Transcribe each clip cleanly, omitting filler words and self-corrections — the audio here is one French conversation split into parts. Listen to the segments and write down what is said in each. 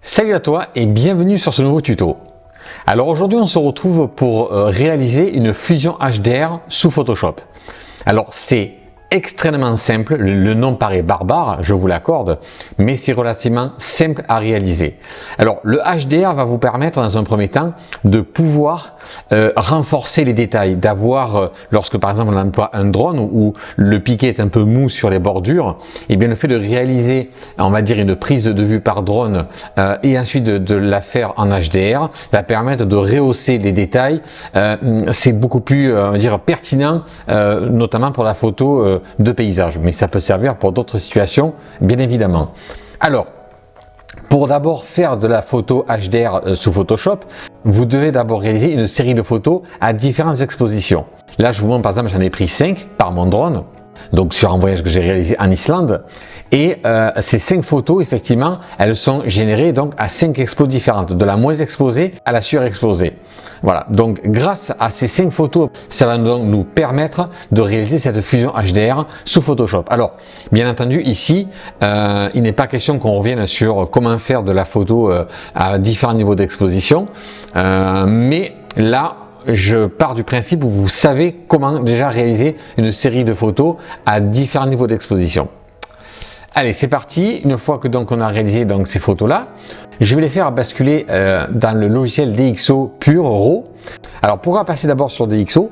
Salut à toi et bienvenue sur ce nouveau tuto. Alors aujourd'hui on se retrouve pour réaliser une fusion HDR sous Photoshop. Alors c'est extrêmement simple, le nom paraît barbare, je vous l'accorde, mais c'est relativement simple à réaliser. Alors le HDR va vous permettre dans un premier temps de pouvoir renforcer les détails, d'avoir, lorsque par exemple on emploie un drone où le piqué est un peu mou sur les bordures, et bien le fait de réaliser, on va dire, une prise de vue par drone et ensuite de la faire en HDR va permettre de rehausser les détails. C'est beaucoup plus on va dire pertinent, notamment pour la photo de paysage, mais ça peut servir pour d'autres situations bien évidemment. Alors pour d'abord faire de la photo HDR sous Photoshop, vous devez d'abord réaliser une série de photos à différentes expositions. Là je vous montre par exemple, j'en ai pris 5 par mon drone, donc sur un voyage que j'ai réalisé en Islande, et ces 5 photos effectivement elles sont générées donc à 5 expos différentes, de la moins exposée à la surexposée. Voilà, donc grâce à ces 5 photos, ça va donc nous permettre de réaliser cette fusion HDR sous Photoshop. Alors bien entendu ici il n'est pas question qu'on revienne sur comment faire de la photo à différents niveaux d'exposition, mais là je pars du principe où vous savez comment déjà réaliser une série de photos à différents niveaux d'exposition. Allez, c'est parti. Une fois que donc on a réalisé donc ces photos là, je vais les faire basculer dans le logiciel DxO pur RAW. Alors pourquoi passer d'abord sur DxO?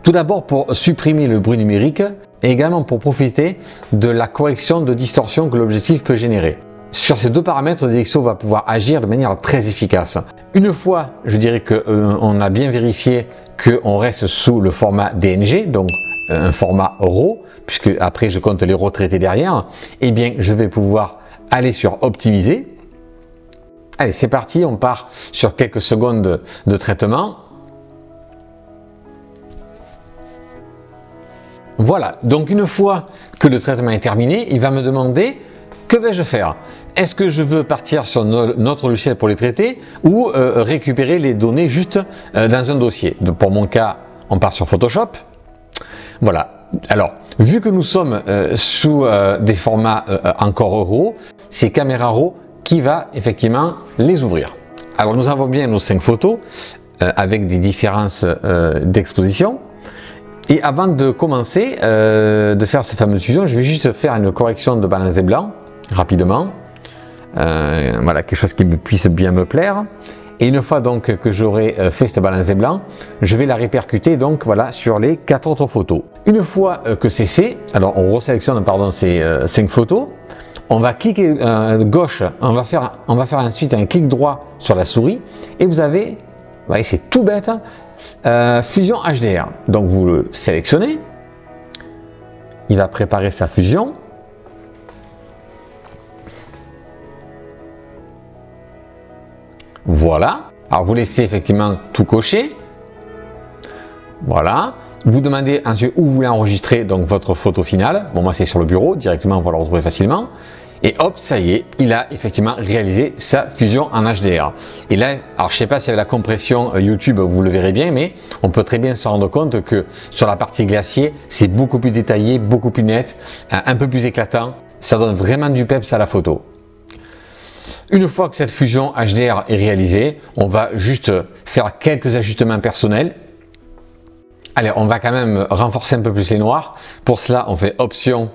Tout d'abord pour supprimer le bruit numérique et également pour profiter de la correction de distorsion que l'objectif peut générer. Sur ces deux paramètres, DxO va pouvoir agir de manière très efficace. Une fois, je dirais qu'on a bien vérifié qu'on reste sous le format DNG, donc un format RAW, puisque après je compte les retraités derrière, et bien je vais pouvoir aller sur optimiser. Allez, c'est parti, on part sur quelques secondes de traitement. Voilà, donc une fois que le traitement est terminé, il va me demander que vais-je faire. Est-ce que je veux partir sur notre logiciel pour les traiter ou récupérer les données juste dans un dossier? Pour mon cas, on part sur Photoshop. Voilà. Alors, vu que nous sommes sous des formats encore RAW, c'est Camera Raw qui va effectivement les ouvrir. Alors, nous avons bien nos 5 photos avec des différences d'exposition. Et avant de commencer de faire ces fameuses fusions, je vais juste faire une correction de balance des blancs rapidement. Voilà, quelque chose qui puisse bien me plaire. Et une fois donc que j'aurai fait cette balance des blancs, je vais la répercuter donc voilà sur les 4 autres photos. Une fois que c'est fait, alors on resélectionne pardon ces 5 photos, on va cliquer gauche, on va faire ensuite un clic droit sur la souris et vous avez, vous voyez, c'est tout bête, fusion HDR. Donc vous le sélectionnez, il va préparer sa fusion. Voilà, alors vous laissez effectivement tout cocher. Voilà, vous demandez ensuite où vous voulez enregistrer donc votre photo finale. Bon, moi c'est sur le bureau, directement on va le retrouver facilement. Et hop, ça y est, il a effectivement réalisé sa fusion en HDR. Et là, alors je sais pas si avec la compression YouTube vous le verrez bien, mais on peut très bien se rendre compte que sur la partie glacier, c'est beaucoup plus détaillé, beaucoup plus net, un peu plus éclatant. Ça donne vraiment du peps à la photo. Une fois que cette fusion HDR est réalisée, on va juste faire quelques ajustements personnels. Allez, on va quand même renforcer un peu plus les noirs. Pour cela, on fait option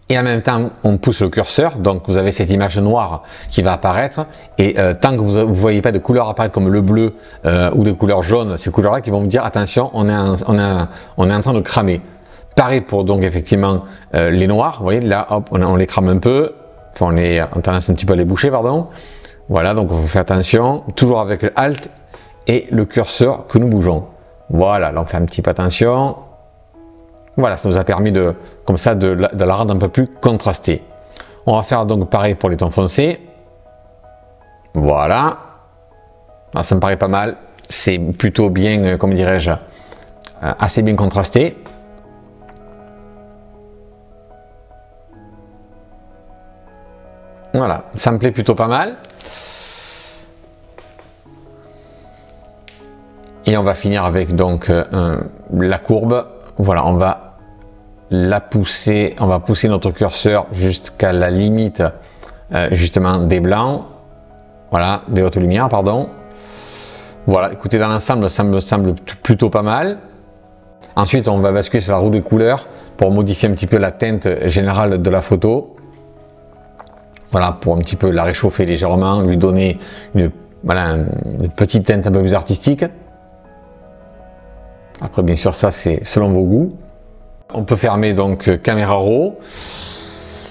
et en même temps, on pousse le curseur. Donc, vous avez cette image noire qui va apparaître. Et tant que vous ne voyez pas de couleurs apparaître comme le bleu ou des couleurs jaunes, ces couleurs-là qui vont vous dire attention, on est en train de cramer. Pareil pour donc effectivement les noirs. Vous voyez, là, hop, on les crame un peu. Enfin, on tendance un petit peu à les boucher, pardon. Voilà, donc vous faites attention, toujours avec le Alt et le curseur que nous bougeons. Voilà, là on fait un petit peu attention. Voilà, ça nous a permis comme ça de la rendre un peu plus contrastée. On va faire donc pareil pour les tons foncés. Voilà. Alors, ça me paraît pas mal. C'est plutôt bien, comme dirais-je, assez bien contrasté. Voilà, ça me plaît plutôt pas mal. Et on va finir avec donc la courbe. Voilà, on va la pousser, on va pousser notre curseur jusqu'à la limite justement des blancs. Voilà, des hautes lumières, pardon. Voilà, écoutez, dans l'ensemble, ça me semble plutôt pas mal. Ensuite, on va basculer sur la roue des couleurs pour modifier un petit peu la teinte générale de la photo. Voilà, pour un petit peu la réchauffer légèrement, lui donner une petite teinte un peu plus artistique. Après, bien sûr, ça, c'est selon vos goûts. On peut fermer donc caméra RAW.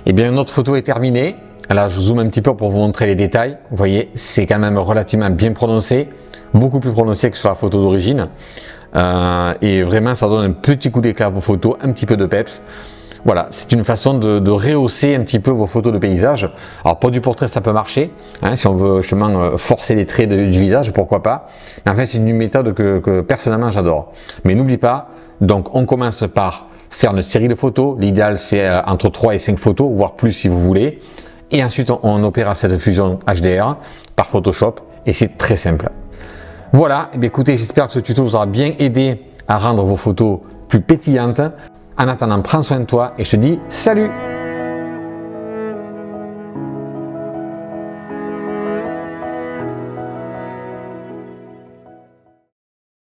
Et bien, notre photo est terminée. Là, je zoome un petit peu pour vous montrer les détails. Vous voyez, c'est quand même relativement bien prononcé, beaucoup plus prononcé que sur la photo d'origine. Et vraiment, ça donne un petit coup d'éclat à vos photos, un petit peu de peps. Voilà, c'est une façon de rehausser un petit peu vos photos de paysage. Alors, pour du portrait, ça peut marcher. Hein, si on veut justement forcer les traits du visage, pourquoi pas. Mais en fait, c'est une méthode que personnellement, j'adore. Mais n'oublie pas, donc, on commence par faire une série de photos. L'idéal, c'est entre 3 et 5 photos, voire plus si vous voulez. Et ensuite, on opère cette fusion HDR par Photoshop. Et c'est très simple. Voilà, et bien, écoutez, j'espère que ce tuto vous aura bien aidé à rendre vos photos plus pétillantes. En attendant, prends soin de toi et je te dis salut!